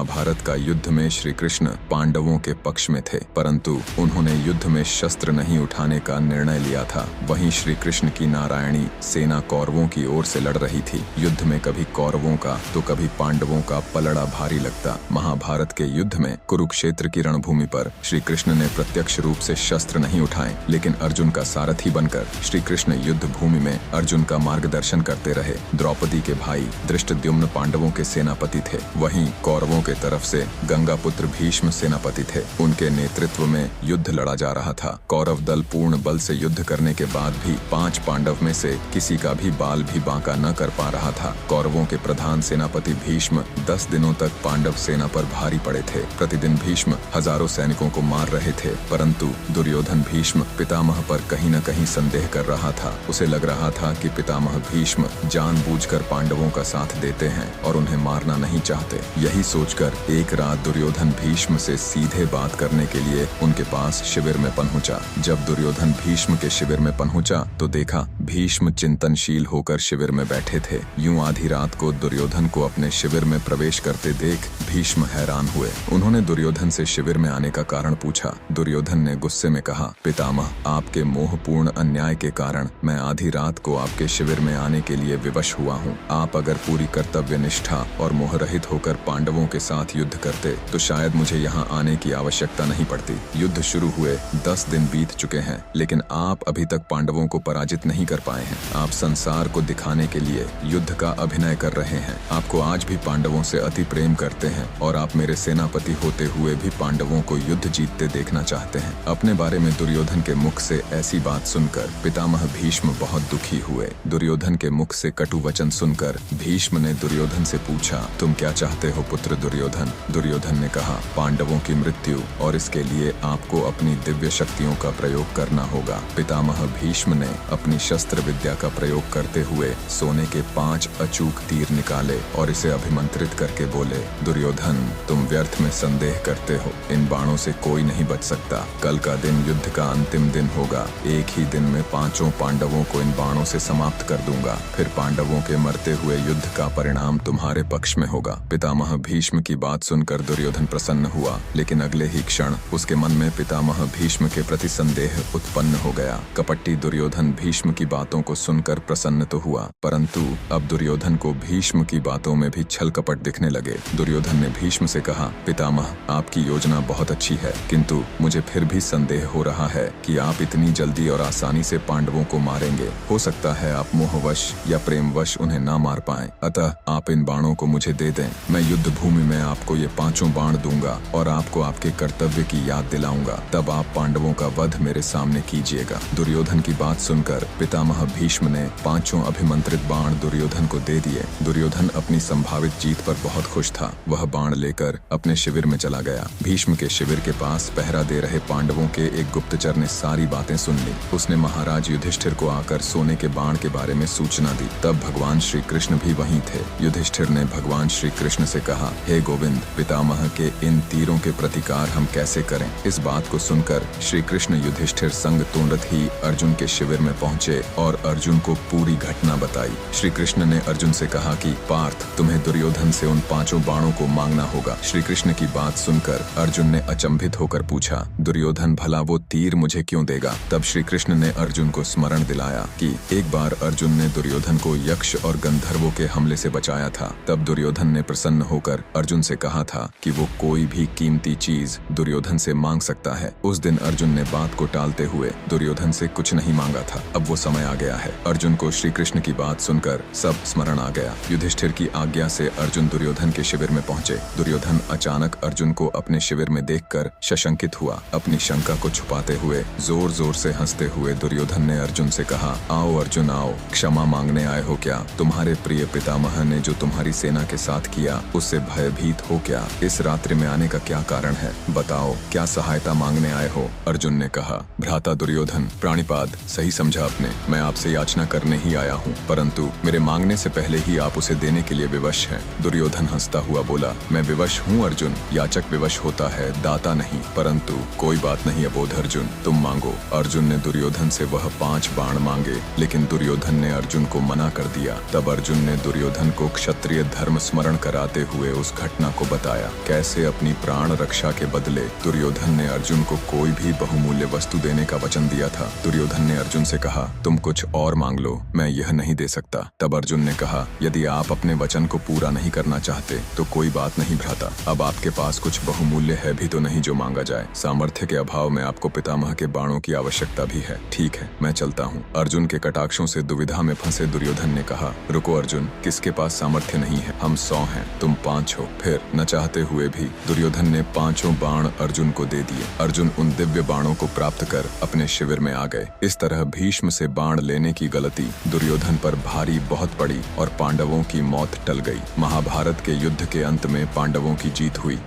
महाभारत का युद्ध में श्री कृष्ण पांडवों के पक्ष में थे, परंतु उन्होंने युद्ध में शस्त्र नहीं उठाने का निर्णय लिया था। वहीं श्री कृष्ण की नारायणी सेना कौरवों की ओर से लड़ रही थी। युद्ध में कभी कौरवों का तो कभी पांडवों का पलड़ा भारी लगता। महाभारत के युद्ध में कुरुक्षेत्र की रणभूमि पर श्री कृष्ण ने प्रत्यक्ष रूप से शस्त्र नहीं उठाए, लेकिन अर्जुन का सारथी बनकर श्री कृष्ण युद्ध भूमि में अर्जुन का मार्गदर्शन करते रहे। द्रौपदी के भाई धृष्टद्युम्न पांडवों के सेनापति थे, वहीं कौरवों के तरफ से गंगा पुत्र भीष्म सेनापति थे। उनके नेतृत्व में युद्ध लड़ा जा रहा था। कौरव दल पूर्ण बल से युद्ध करने के बाद भी 5 पांडव में से किसी का भी बाल भी बांका न कर पा रहा था। कौरवों के प्रधान सेनापति भीष्म 10 दिनों तक पांडव सेना पर भारी पड़े थे। प्रतिदिन भीष्म हजारों सैनिकों को मार रहे थे, परंतु दुर्योधन भीष्म पितामह पर कहीं न कहीं संदेह कर रहा था। उसे लग रहा था कि पितामह भीष्म जानबूझकर पांडवों का साथ देते हैं और उन्हें मारना नहीं चाहते। यही सोचकर एक रात दुर्योधन भीष्म से सीधे बात करने के लिए उनके पास शिविर में पहुंचा। जब दुर्योधन भीष्म के शिविर में पहुंचा तो देखा भीष्म चिंतनशील होकर शिविर में बैठे थे। यूं आधी रात को दुर्योधन को अपने शिविर में प्रवेश करते देख भीष्म हैरान हुए। उन्होंने दुर्योधन से शिविर में आने का कारण पूछा। दुर्योधन ने गुस्से में कहा, पितामह, आपके मोहपूर्ण अन्याय के कारण मैं आधी रात को आपके शिविर में आने के लिए विवश हुआ हूँ। आप अगर पूरी कर्तव्य निष्ठा और मोह रहित होकर पांडवों के साथ युद्ध करते तो शायद मुझे यहाँ आने की आवश्यकता नहीं पड़ती। युद्ध शुरू हुए 10 दिन बीत चुके हैं, लेकिन आप अभी तक पांडवों को पराजित नहीं कर पाए हैं। आप संसार को दिखाने के लिए युद्ध का अभिनय कर रहे हैं। आपको आज भी पांडवों से अति प्रेम करते हैं और आप मेरे सेनापति होते हुए भी पांडवों को युद्ध जीतते देखना चाहते हैं। अपने बारे में दुर्योधन के मुख से ऐसी बात सुनकर पितामह भीष्म बहुत दुखी हुए। दुर्योधन के मुख से कटु वचन सुनकर भीष्म ने दुर्योधन से पूछा, तुम क्या चाहते हो पुत्र दुर्योधन? दुर्योधन ने कहा, पांडवों की मृत्यु, और इसके लिए आपको अपनी दिव्य शक्तियों का प्रयोग करना होगा। पितामह भीष्म ने अपनी शस्त्र विद्या का प्रयोग करते हुए सोने के 5 अचूक तीर निकाले और इसे अभिमंत्रित करके बोले, दुर्योधन, तुम व्यर्थ में संदेह करते हो। इन बाणों से कोई नहीं बच सकता। कल का दिन युद्ध का अंतिम दिन होगा। एक ही दिन में 5 पांडवों को इन बाणों से समाप्त कर दूंगा। फिर पांडवों के मरते हुए युद्ध का परिणाम तुम्हारे पक्ष में होगा। पितामह भीष्म की बात सुनकर दुर्योधन प्रसन्न हुआ, लेकिन अगले ही क्षण उसके मन में पितामह भीष्म के प्रति संदेह उत्पन्न हो गया। कपटी दुर्योधन भीष्म की बातों को सुनकर प्रसन्न तो हुआ, परंतु अब दुर्योधन को भीष्म की बातों में भी छल कपट दिखने लगे। दुर्योधन ने भीष्म से कहा, पितामह, आपकी योजना बहुत अच्छी है, किंतु मुझे फिर भी संदेह हो रहा है कि आप इतनी जल्दी और आसानी से पांडवों को मारेंगे। हो सकता है आप मोहवश या प्रेमवश उन्हें ना मार पाएं। अतः आप इन बाणों को मुझे दे दें। मैं युद्ध भूमि में आपको ये 5 बाण दूंगा और आपको आपके कर्तव्य की याद दिलाऊंगा। तब आप पांडवों का वध मेरे सामने कीजिएगा। दुर्योधन की बात सुनकर पितामह भीष्म ने 5 अभिमंत्रित बाण दुर्योधन को दे दिए। दुर्योधन अपनी संभावित जीत पर बहुत खुश था। वह बाण लेकर अपने शिविर में चला गया। भीष्म के शिविर के पास पहरा दे रहे पांडवों के एक गुप्तचर ने सारी बातें सुन ली। उसने महाराज युधिष्ठिर को आकर सोने के बाण के बारे में सूचना दी। तब भगवान श्री कृष्ण भी वहीं थे। युधिष्ठिर ने भगवान श्री कृष्ण से कहा, हे गोविंद, पितामह के इन तीरों के प्रतिकार हम कैसे करें? इस बात को सुनकर श्री कृष्ण युधिष्ठिर संग तोड़त ही अर्जुन के शिविर में पहुंचे और अर्जुन को पूरी घटना बताई। श्री कृष्ण ने अर्जुन से कहा कि पार्थ, तुम्हें दुर्योधन से उन 5 बाणों को मांगना होगा। श्री कृष्ण की बात सुनकर अर्जुन ने अचंभित होकर पूछा, दुर्योधन भला वो तीर मुझे क्यों देगा? तब श्री कृष्ण ने अर्जुन को स्मरण दिलाया कि एक बार अर्जुन ने दुर्योधन को यक्ष और गंधर्वों के हमले से बचाया था। तब दुर्योधन ने प्रसन्न होकर अर्जुन से कहा था कि वो कोई भी कीमती चीज दुर्योधन से मांग सकता है। उस दिन अर्जुन ने बात को टालते हुए दुर्योधन से कुछ नहीं मांगा था। अब वो समय आ गया है। अर्जुन को श्री कृष्ण की बात सुनकर सब स्मरण आ गया। युधिष्ठिर की आज्ञा से अर्जुन दुर्योधन के शिविर में पहुंचे। दुर्योधन अचानक अर्जुन को अपने शिविर में देखकर सशंकित हुआ। अपनी शंका को छुपाते हुए जोर जोर से हंसते हुए दुर्योधन ने अर्जुन से कहा, आओ अर्जुन आओ, क्षमा मांगने आए हो क्या? तुम्हारे प्रिय पितामह ने जो तुम्हारी सेना के साथ किया उससे भयभीत हो क्या? इस रात्रि में आने का क्या कारण है? बताओ, क्या सहायता मांगने आए हो? अर्जुन ने कहा, भ्राता दुर्योधन, प्राणिपाद, सही समझा आपने। मैं आपसे याचना करने ही आया हूँ, परंतु मेरे मांगने से पहले ही आप उसे देने के लिए विवश हैं। दुर्योधन हंसता हुआ बोला, मैं विवश हूँ अर्जुन। याचक विवश होता है, दाता नहीं। परंतु कोई बात नहीं अबोध अर्जुन, तुम मांगो। अर्जुन ने दुर्योधन से वह 5 बाण मांगे, लेकिन दुर्योधन ने अर्जुन को मना कर दिया। तब अर्जुन ने दुर्योधन को क्षत्रिय धर्म स्मरण कराते हुए उस घटना को बताया। कैसे अपनी प्राण रक्षा के बदले दुर्योधन ने अर्जुन को कोई भी बहुमूल्य वस्तु देने का वचन दिया था। दुर्योधन ने अर्जुन से कहा, तुम कुछ और मांग लो, मैं यह नहीं दे सकता। तब अर्जुन ने कहा, यदि आप अपने वचन को पूरा नहीं करना चाहते तो कोई बात नहीं भ्राता। अब आपके पास कुछ बहुमूल्य है भी तो नहीं जो मांगा जाए। सामर्थ्य के अभाव में आपको पितामह के बाणों की आवश्यकता भी है। ठीक है, मैं चलता हूँ। अर्जुन के कटाक्षों से दुविधा में फंसे दुर्योधन ने कहा, रुको अर्जुन, किसके पास सामर्थ्य नहीं है? हम 100 हैं, तुम 5 हो। फिर न चाहते हुए भी दुर्योधन ने 5 बाण अर्जुन को दे दिए। अर्जुन उन दिव्य बाणों को प्राप्त कर अपने शिविर में आ गए। इस तरह भीष्म से बाण लेने की गलती दुर्योधन पर भारी बहुत पड़ी और पांडवों की मौत टल गई। महाभारत के युद्ध के अंत में पांडवों की जीत हुई।